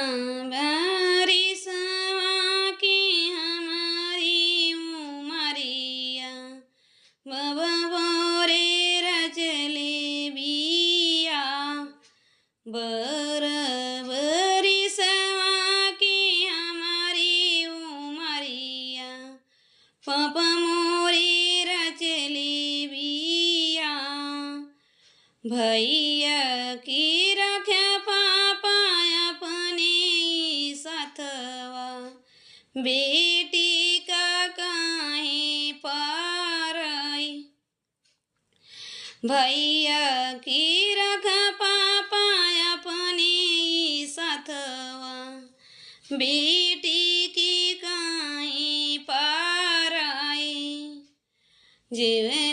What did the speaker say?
बारंबारी सवा की हमारी उमरिया बबोरे रचले बिया बरबरी सवा की हमारी उमरिया पप मोरी रचले बिया भैया की रखे पापा अपने साथवा बेटी का काहे पारई भैया की रखे पापा अपने साथवा बेटी की काहे पारई जीवे